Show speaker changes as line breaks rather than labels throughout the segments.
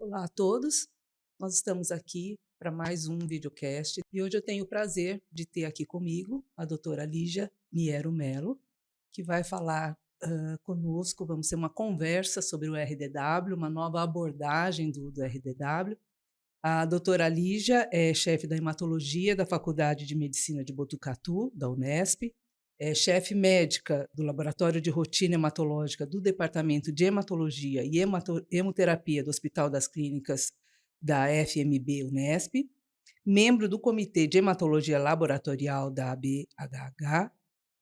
Olá a todos, nós estamos aqui para mais um videocast e hoje eu tenho o prazer de ter aqui comigo a doutora Lígia Miero Melo, que vai falar conosco, vamos ter uma conversa sobre o RDW, uma nova abordagem do RDW. A doutora Lígia é chefe da hematologia da Faculdade de Medicina de Botucatu, da Unesp, é chefe médica do Laboratório de Rotina Hematológica do Departamento de Hematologia e Hemoterapia do Hospital das Clínicas da FMB Unesp, membro do Comitê de Hematologia Laboratorial da ABHH,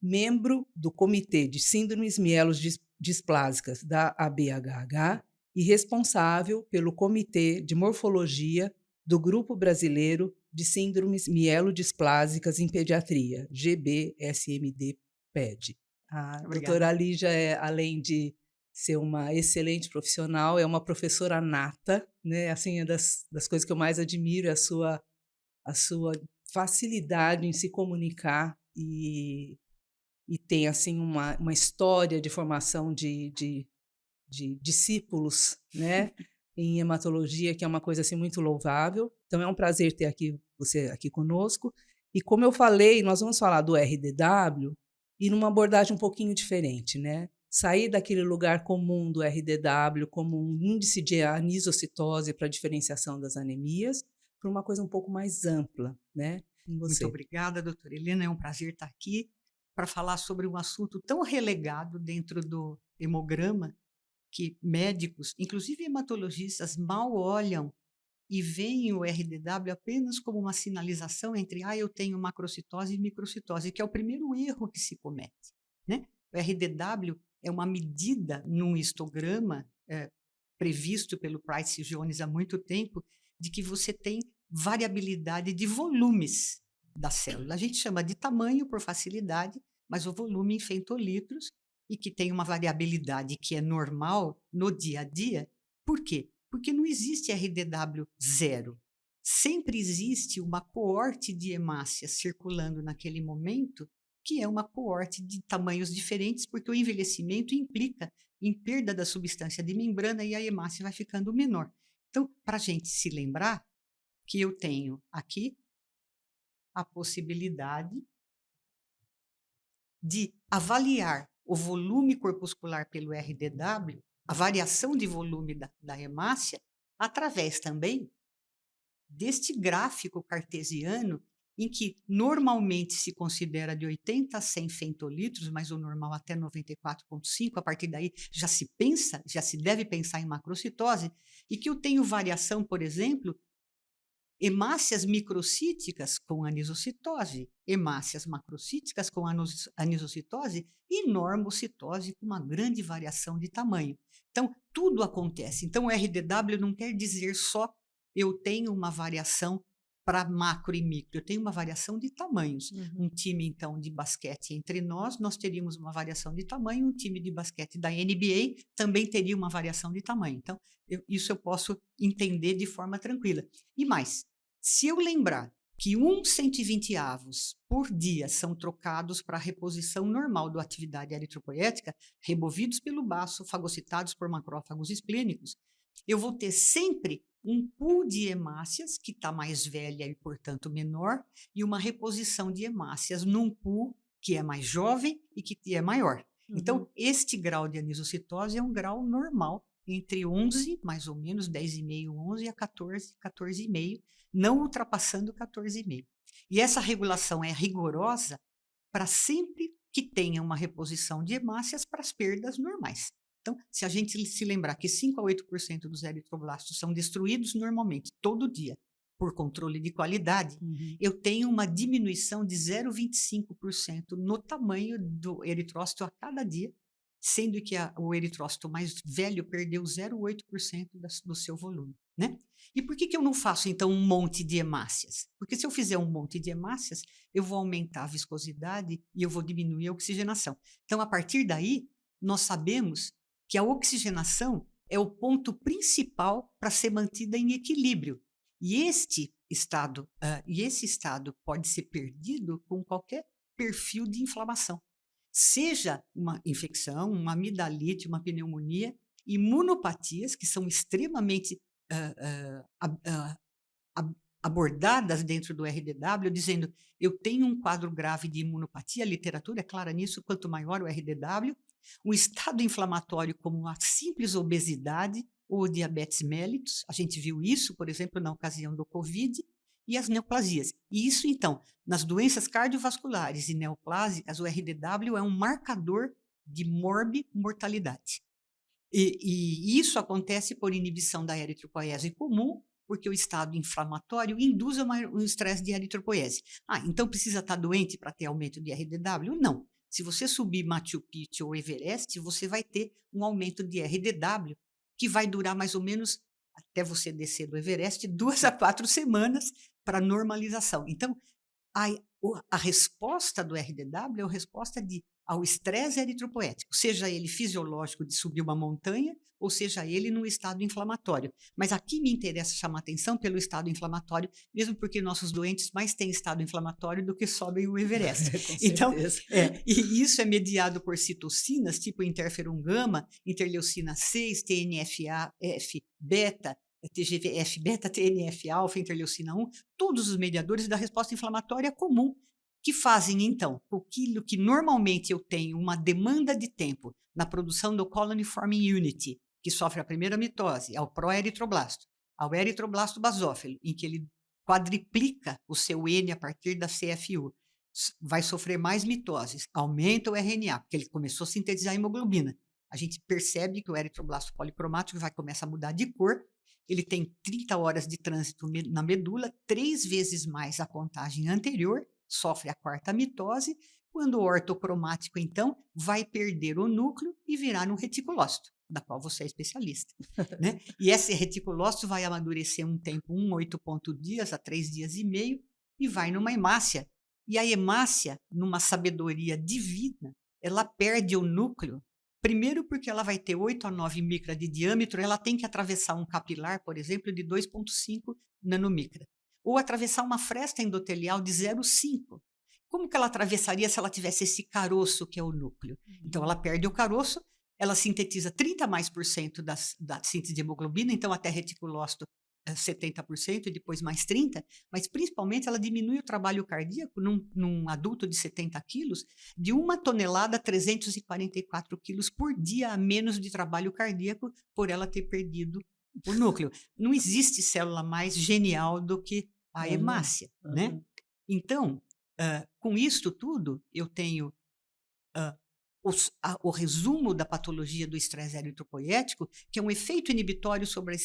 membro do Comitê de Síndromes Mielodisplásicas da ABHH e responsável pelo Comitê de Morfologia do Grupo Brasileiro de Síndromes Mielodisplásicas em Pediatria, GBSMD-PED. A
Obrigada.
doutora Lígia, além de ser uma excelente profissional, é uma professora nata, né? Assim, é das coisas que eu mais admiro é a sua facilidade em se comunicar e tem assim uma história de formação de discípulos, né, em hematologia, que é uma coisa assim muito louvável. Então é um prazer ter você aqui conosco. E como eu falei, nós vamos falar do RDW e numa abordagem um pouquinho diferente, né? Sair daquele lugar comum do RDW como um índice de anisocitose para diferenciação das anemias, para uma coisa um pouco mais ampla, né? Em
Muito
você.
obrigada, doutora Helena. É um prazer estar aqui para falar sobre um assunto tão relegado dentro do hemograma que médicos, inclusive hematologistas, mal olham e veem o RDW apenas como uma sinalização entre eu tenho macrocitose e microcitose, que é o primeiro erro que se comete, né? O RDW é uma medida num histograma previsto pelo Price e Jones há muito tempo, de que você tem variabilidade de volumes da célula. A gente chama de tamanho por facilidade, mas o volume em femtolitros e que tem uma variabilidade que é normal no dia a dia. Por quê? Porque não existe RDW zero. Sempre existe uma coorte de hemácias circulando naquele momento, que é uma coorte de tamanhos diferentes, porque o envelhecimento implica em perda da substância de membrana e a hemácia vai ficando menor. Então, para a gente se lembrar que eu tenho aqui a possibilidade de avaliar o volume corpuscular pelo RDW, a variação de volume da hemácia, através também deste gráfico cartesiano, em que normalmente se considera de 80 a 100 femtolitros, mas o normal até 94,5, a partir daí já se deve pensar em macrocitose, e que eu tenho variação, por exemplo, hemácias microcíticas com anisocitose, hemácias macrocíticas com anisocitose e normocitose com uma grande variação de tamanho. Então, tudo acontece. Então, o RDW não quer dizer só eu tenho uma variação para macro e micro, eu tenho uma variação de tamanhos.
Uhum.
Um time, então, de basquete entre nós teríamos uma variação de tamanho, um time de basquete da NBA também teria uma variação de tamanho. Então, isso eu posso entender de forma tranquila. E mais, se eu lembrar que 1/120 avos por dia são trocados para a reposição normal da atividade eritropoética, removidos pelo baço, fagocitados por macrófagos esplênicos, eu vou ter sempre um pool de hemácias, que está mais velha e, portanto, menor, e uma reposição de hemácias num pool que é mais jovem e que é maior.
Uhum.
Então, este grau de anisocitose é um grau normal, entre 11, mais ou menos, 10,5, 11 a 14, 14,5, não ultrapassando 14,5. E essa regulação é rigorosa para sempre que tenha uma reposição de hemácias para as perdas normais. Então, se a gente se lembrar que 5 a 8% dos eritroblastos são destruídos normalmente, todo dia, por controle de qualidade,
Uhum.
eu tenho uma diminuição de 0,25% no tamanho do eritrócito a cada dia, sendo que o eritrócito mais velho perdeu 0,8% do seu volume, né? E por que eu não faço, então, um monte de hemácias? Porque se eu fizer um monte de hemácias, eu vou aumentar a viscosidade e eu vou diminuir a oxigenação. Então, a partir daí, nós sabemos que a oxigenação é o ponto principal para ser mantida em equilíbrio. E esse estado pode ser perdido com qualquer perfil de inflamação. Seja uma infecção, uma amidalite, uma pneumonia, imunopatias, que são extremamente ab- ah, abordadas dentro do RDW, dizendo: eu tenho um quadro grave de imunopatia, a literatura é clara nisso, quanto maior o RDW, um estado inflamatório como a simples obesidade ou diabetes mellitus, a gente viu isso, por exemplo, na ocasião do Covid, e as neoplasias. E isso, então, nas doenças cardiovasculares e neoplásicas, o RDW é um marcador de morbimortalidade. E isso acontece por inibição da eritropoiese comum, porque o estado inflamatório induz um estresse de eritropoiese. Ah, então precisa estar doente para ter aumento de RDW? Não. Se você subir Machu Picchu ou Everest, você vai ter um aumento de RDW que vai durar mais ou menos, até você descer do Everest, 2 a 4 semanas para normalização. Então, a, a resposta do RDW é a resposta ao estresse eritropoético, seja ele fisiológico de subir uma montanha, ou seja ele no estado inflamatório. Mas aqui me interessa chamar atenção pelo estado inflamatório, mesmo porque nossos doentes mais têm estado inflamatório do que sobem o Everest.
Com
Então,
certeza.
e isso é mediado por citocinas, tipo interferon gama, interleucina 6, TNF-F, beta, TGF beta, TNF-alfa, interleucina 1, todos os mediadores da resposta inflamatória comum, que fazem, então, aquilo que normalmente eu tenho uma demanda de tempo na produção do colony forming unit, que sofre a primeira mitose, ao proeritroblasto, ao eritroblasto basófilo, em que ele quadriplica o seu N a partir da CFU, vai sofrer mais mitoses, aumenta o RNA, porque ele começou a sintetizar a hemoglobina. A gente percebe que o eritroblasto policromático vai começar a mudar de cor, ele tem 30 horas de trânsito na medula, 3 vezes mais a contagem anterior, sofre a quarta mitose, quando o ortocromático, então, vai perder o núcleo e virar um reticulócito, da qual você é especialista. Né? E esse reticulócito vai amadurecer um tempo, 8 dias a 3 dias e meio, e vai numa hemácia. E a hemácia, numa sabedoria divina, ela perde o núcleo. Primeiro porque ela vai ter 8 a 9 micra de diâmetro, ela tem que atravessar um capilar, por exemplo, de 2,5 nanomicra. Ou atravessar uma fresta endotelial de 0,5. Como que ela atravessaria se ela tivesse esse caroço que é o núcleo? Então, ela perde o caroço, ela sintetiza 30 mais por cento da síntese de hemoglobina, então até reticulócito 70% e depois mais 30%, mas principalmente ela diminui o trabalho cardíaco num adulto de 70 quilos de 1 tonelada 344 quilos por dia a menos de trabalho cardíaco por ela ter perdido o núcleo. Não existe célula mais genial do que a hemácia, né? Então, com isto tudo, eu tenho o resumo da patologia do estresse eritropoético, que é um efeito inibitório sobre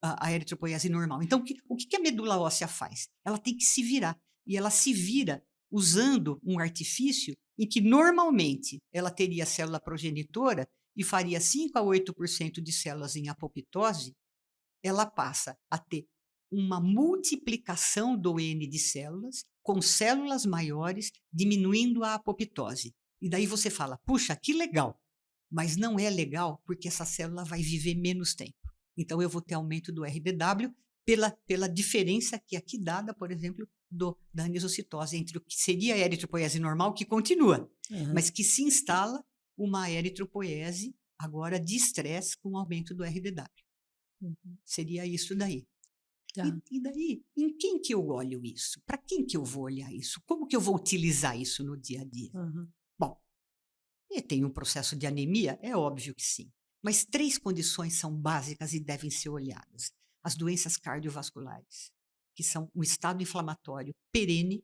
a eritropoiese normal. Então, o que a medula óssea faz? Ela tem que se virar. E ela se vira usando um artifício em que, normalmente, ela teria célula progenitora e faria 5 a 8% de células em apoptose, ela passa a ter uma multiplicação do N de células, com células maiores, diminuindo a apoptose. E daí você fala, puxa, que legal, mas não é legal porque essa célula vai viver menos tempo. Então, eu vou ter aumento do RDW pela diferença que é aqui dada, por exemplo, da anisocitose entre o que seria a eritropoiese normal, que continua, mas que se instala uma eritropoiese agora de estresse com aumento do RDW. Seria isso daí.
Tá.
E daí, em quem que eu olho isso? Para quem que eu vou olhar isso? Como que eu vou utilizar isso no dia a dia? Bom, tem um processo de anemia? É óbvio que sim. Mas 3 condições são básicas e devem ser olhadas. As doenças cardiovasculares, que são um estado inflamatório perene.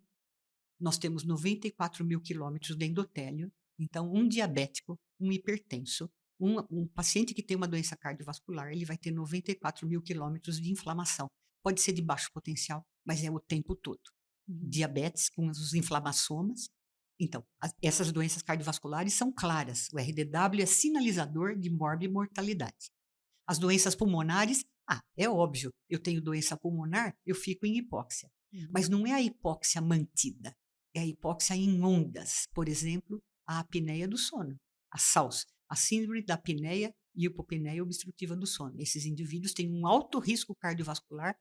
Nós temos 94 mil quilômetros de endotélio. Então, um diabético, um hipertenso, um paciente que tem uma doença cardiovascular, ele vai ter 94 mil quilômetros de inflamação. Pode ser de baixo potencial, mas é o tempo todo. Diabetes com os inflamassomas. Então, essas doenças cardiovasculares são claras. O RDW é sinalizador de morbimortalidade. As doenças pulmonares, é óbvio, eu tenho doença pulmonar, eu fico em hipóxia. Mas não é a hipóxia mantida, é a hipóxia em ondas. Por exemplo, a apneia do sono, a SALS, a síndrome da apneia e hipopneia obstrutiva do sono. Esses indivíduos têm um alto risco cardiovascular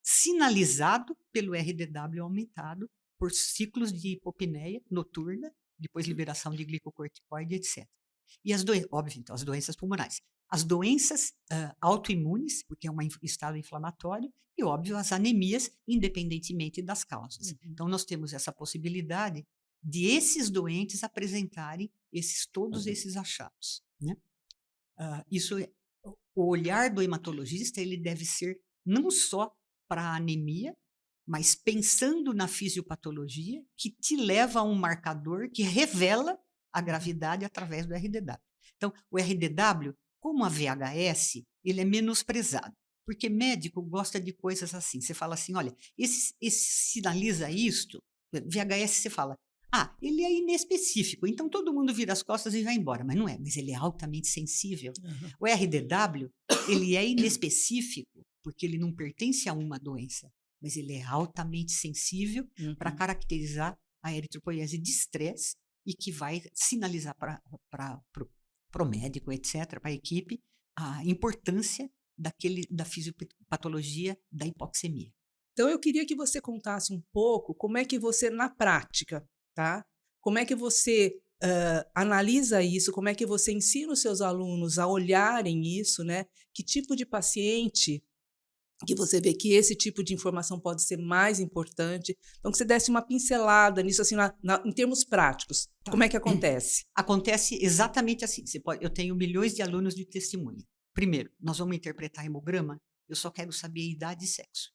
sinalizado pelo RDW aumentado por ciclos de hipopneia noturna, depois liberação de glicocorticoide, etc. E óbvio, então, as doenças pulmonares. As doenças autoimunes, porque é um estado inflamatório, e, óbvio, as anemias, independentemente das causas.
Uhum.
Então, nós temos essa possibilidade de esses doentes apresentarem todos esses achados, né? O olhar do hematologista ele deve ser não só para a anemia, mas pensando na fisiopatologia que te leva a um marcador que revela a gravidade através do RDW. Então, o RDW, como a VHS, ele é menosprezado, porque médico gosta de coisas assim. Você fala assim, olha, esse sinaliza isto, VHS você fala, ele é inespecífico, então todo mundo vira as costas e vai embora. Mas não é, mas ele é altamente sensível.
Uhum.
O RDW, ele é inespecífico, porque ele não pertence a uma doença, mas ele é altamente sensível para caracterizar a eritropoiese de estresse e que vai sinalizar para o médico, etc., para a equipe, a importância da fisiopatologia da hipoxemia.
Então, eu queria que você contasse um pouco como é que você, na prática, tá? Como é que você analisa isso, como é que você ensina os seus alunos a olharem isso, né? Que tipo de paciente que você vê que esse tipo de informação pode ser mais importante. Então, que você desse uma pincelada nisso, assim, em termos práticos.
Tá.
Como é que acontece?
Acontece exatamente assim. Eu tenho milhões de alunos de testemunha. Primeiro, nós vamos interpretar hemograma, eu só quero saber idade e sexo.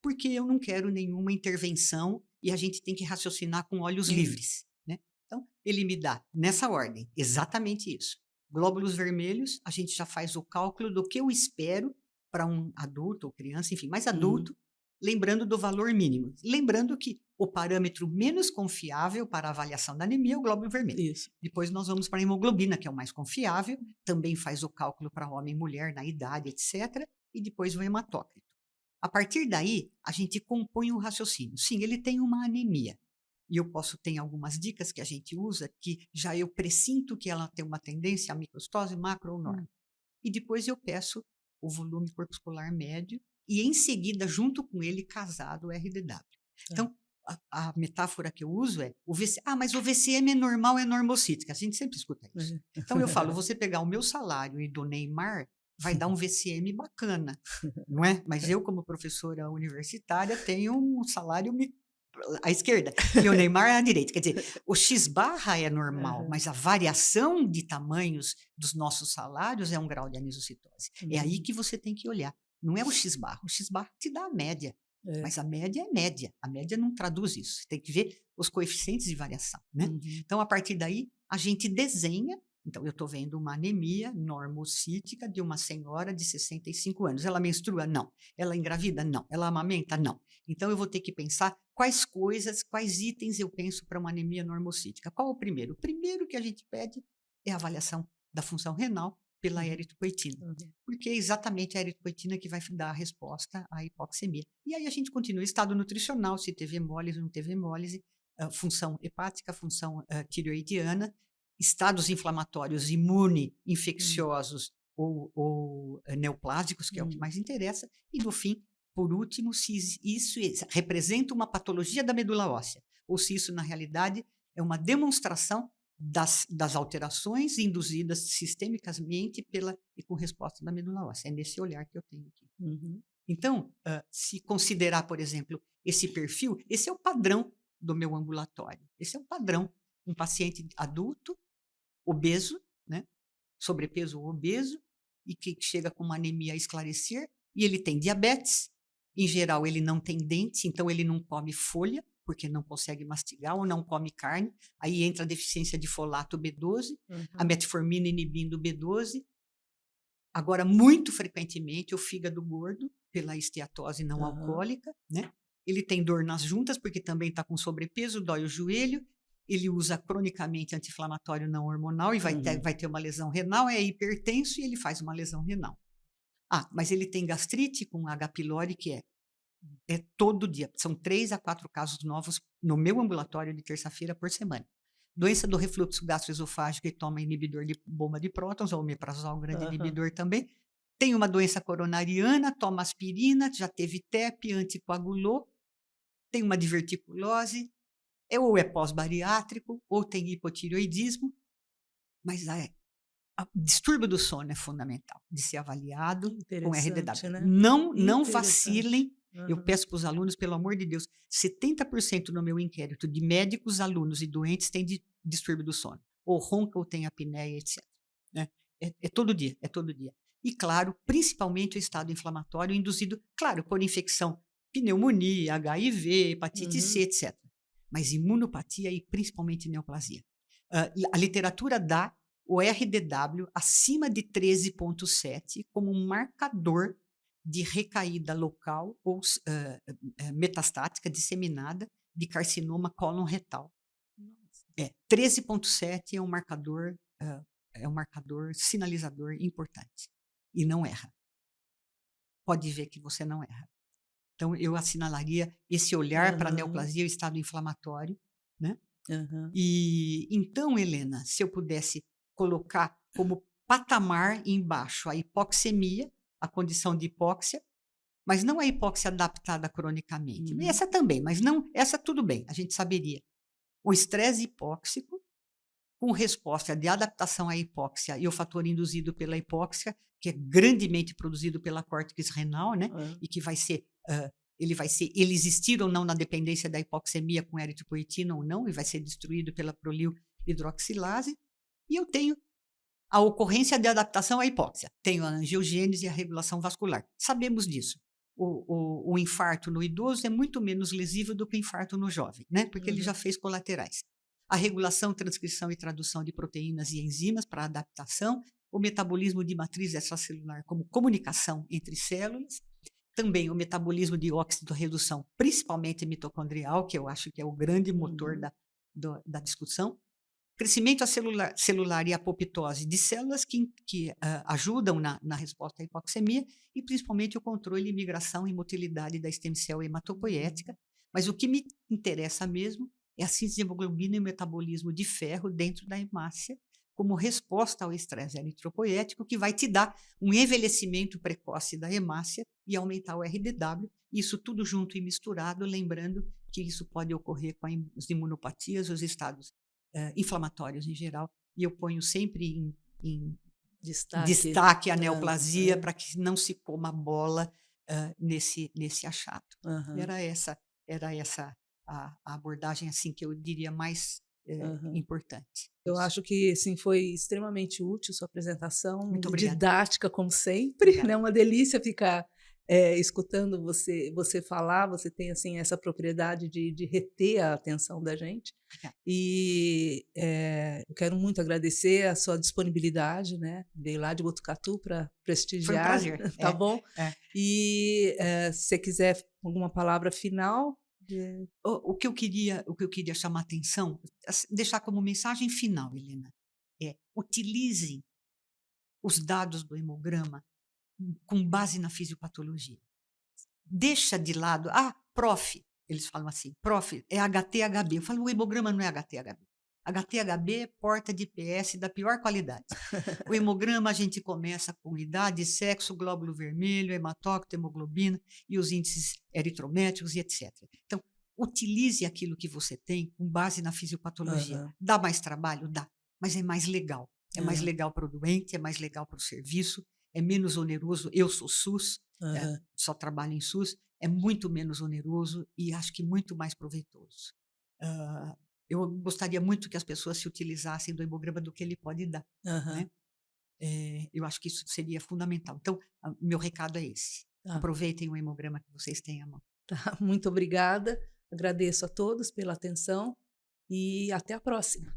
Porque eu não quero nenhuma intervenção e a gente tem que raciocinar com olhos livres, né? Então, ele me dá, nessa ordem, exatamente isso. Glóbulos vermelhos, a gente já faz o cálculo do que eu espero para um adulto ou criança, enfim, mais adulto, lembrando do valor mínimo. Lembrando que o parâmetro menos confiável para a avaliação da anemia é o glóbulo vermelho.
Isso.
Depois nós vamos para a hemoglobina, que é o mais confiável, também faz o cálculo para homem e mulher, na idade, etc. E depois o hematócrito. A partir daí, a gente compõe um raciocínio. Sim, ele tem uma anemia. E eu ter algumas dicas que a gente usa, que já eu pressinto que ela tem uma tendência à microcitose macro ou norma. E depois eu peço o volume corpuscular médio e, em seguida, junto com ele, casado o RDW. Então, a metáfora que eu uso é, mas o VCM é normal, é normocítica. A gente sempre escuta isso. Então, eu falo, você pegar o meu salário e do Neymar, vai dar um VCM bacana, não é? Mas eu, como professora universitária, tenho um salário à esquerda e o Neymar à direita. Quer dizer, o X-barra é normal, mas a variação de tamanhos dos nossos salários é um grau de anisocitose. É aí que você tem que olhar. Não é o X-barra te dá a média, mas a média é média. A média não traduz isso. Você tem que ver os coeficientes de variação, né? Então, a partir daí, a gente desenha. Então, eu estou vendo uma anemia normocítica de uma senhora de 65 anos. Ela menstrua? Não. Ela engravida? Não. Ela amamenta? Não. Então, eu vou ter que pensar quais itens eu penso para uma anemia normocítica. Qual o primeiro? O primeiro que a gente pede é a avaliação da função renal pela eritropoetina. Porque é exatamente a eritropoetina que vai dar a resposta à hipoxemia. E aí a gente continua estado nutricional, se teve hemólise, não teve hemólise, função hepática, função tireoidiana, estados inflamatórios infecciosos ou neoplásicos, que é o que mais interessa, e no fim, por último, se isso representa uma patologia da medula óssea, ou se isso, na realidade, é uma demonstração das alterações induzidas sistemicamente e com resposta da medula óssea. É nesse olhar que eu tenho aqui. Então, se considerar, por exemplo, esse perfil, esse é o padrão do meu ambulatório. Esse é o padrão. Um paciente adulto, obeso, né? Sobrepeso ou obeso, e que chega com uma anemia a esclarecer, e ele tem diabetes. Em geral, ele não tem dente, então ele não come folha, porque não consegue mastigar, ou não come carne. Aí entra a deficiência de folato B12, a metformina inibindo o B12. Agora, muito frequentemente, o fígado gordo, pela esteatose não alcoólica, né? Ele tem dor nas juntas, porque também está com sobrepeso, dói o joelho. Ele usa cronicamente anti-inflamatório não hormonal e vai ter uma lesão renal, é hipertenso e ele faz uma lesão renal. Mas ele tem gastrite com H. pylori, que é todo dia. São 3 a 4 casos novos no meu ambulatório de terça-feira por semana. Doença do refluxo gastroesofágico e toma inibidor de bomba de prótons, ou omeprazol, grande inibidor também. Tem uma doença coronariana, toma aspirina, já teve TEP, anticoagulou. Tem uma diverticulose, ou é pós-bariátrico, ou tem hipotireoidismo. Mas o distúrbio do sono é fundamental de ser avaliado com
Interessante,
RDW.
né?
Não
Interessante.
vacilem. Eu
Aham.
peço para os alunos, pelo amor de Deus, 70% no meu inquérito de médicos, alunos e doentes têm distúrbio do sono. Ou ronca, ou tem apneia, etc. Né? É todo dia, é todo dia. E, claro, principalmente o estado inflamatório induzido, claro, por infecção, pneumonia, HIV, hepatite C,
Uhum.
etc. Mas imunopatia e principalmente neoplasia. A literatura dá o RDW acima de 13,7 como um marcador de recaída local ou metastática disseminada de carcinoma cólon retal.
Nossa.
13,7 é um marcador sinalizador importante e não erra. Pode ver que você não erra. Então eu assinalaria esse olhar para a
Aham.
neoplasia e o estado inflamatório, né?
Aham.
E então, Helena, se eu pudesse colocar como patamar embaixo a hipoxemia, a condição de hipóxia, mas não a hipóxia adaptada cronicamente.
Uhum.
Essa também, mas não, essa tudo bem, a gente saberia. O estresse hipóxico, com resposta de adaptação à hipóxia e o fator induzido pela hipóxia, que é grandemente produzido pela córtex renal, né?
Hã.
E que vai ser, ele existir ou não na dependência da hipoxemia com eritropoetina ou não, e vai ser destruído pela prolil hidroxilase. E eu tenho a ocorrência de adaptação à hipóxia. Tenho a angiogênese e a regulação vascular. Sabemos disso. O infarto no idoso é muito menos lesivo do que o infarto no jovem, né? Porque ele já
Uhum.
fez colaterais. A regulação, transcrição e tradução de proteínas e enzimas para adaptação, o metabolismo de matriz extracelular como comunicação entre células, também o metabolismo de óxido-redução, principalmente mitocondrial, que eu acho que é o grande motor
Uhum.
da discussão, crescimento celular e apoptose de células que ajudam na resposta à hipoxemia e principalmente o controle e migração e motilidade da stem cell hematopoética.
Uhum.
Mas o que me interessa mesmo é a síntese de hemoglobina e o metabolismo de ferro dentro da hemácia como resposta ao estresse eritropoético que vai te dar um envelhecimento precoce da hemácia e aumentar o RDW. Isso tudo junto e misturado, lembrando que isso pode ocorrer com as imunopatias, os estados inflamatórios em geral, e eu ponho sempre em
Destaque.
destaque a
Hã.
neoplasia
Hã.
para que não se coma bola nesse achado.
Aham.
Era essa a abordagem assim que eu diria mais
Aham.
importante.
Eu
Isso.
acho que, assim, foi extremamente útil sua apresentação,
Muito obrigada.
didática como sempre,
Obrigada.
né, uma delícia ficar, escutando você falar, você tem, assim, essa propriedade de reter a atenção da gente.
Obrigada.
E, eu quero muito agradecer a sua disponibilidade, né, veio lá de Botucatu para
Foi um
prestigiar,
prazer.
tá bom?
É.
E, se você quiser alguma palavra final de
O que eu queria chamar atenção, deixar como mensagem final, Helena, utilize os dados do hemograma com base na fisiopatologia. Deixa de lado, prof, eles falam assim, prof, é HT-HB. Eu falo, o hemograma não é HT-HB. HT-HB é porta de IPS da pior qualidade. O hemograma a gente começa com idade, sexo, glóbulo vermelho, hematócrito, hemoglobina e os índices eritrométricos e etc. Então, utilize aquilo que você tem com base na fisiopatologia.
aham,
Dá mais trabalho? Dá, mas é mais legal. É mais
aham,
legal para o doente, é mais legal para o serviço, é menos oneroso. Eu sou SUS,
aham.
só trabalho em SUS, é muito menos oneroso e acho que muito mais proveitoso. Ah, eu gostaria muito que as pessoas se utilizassem do hemograma do que ele pode dar,
Aham.
né? Eu acho que isso seria fundamental. Então, meu recado é esse.
Tá,
Aproveitem o hemograma que vocês têm à mão.
tá. Muito obrigada. Agradeço a todos pela atenção e até a próxima.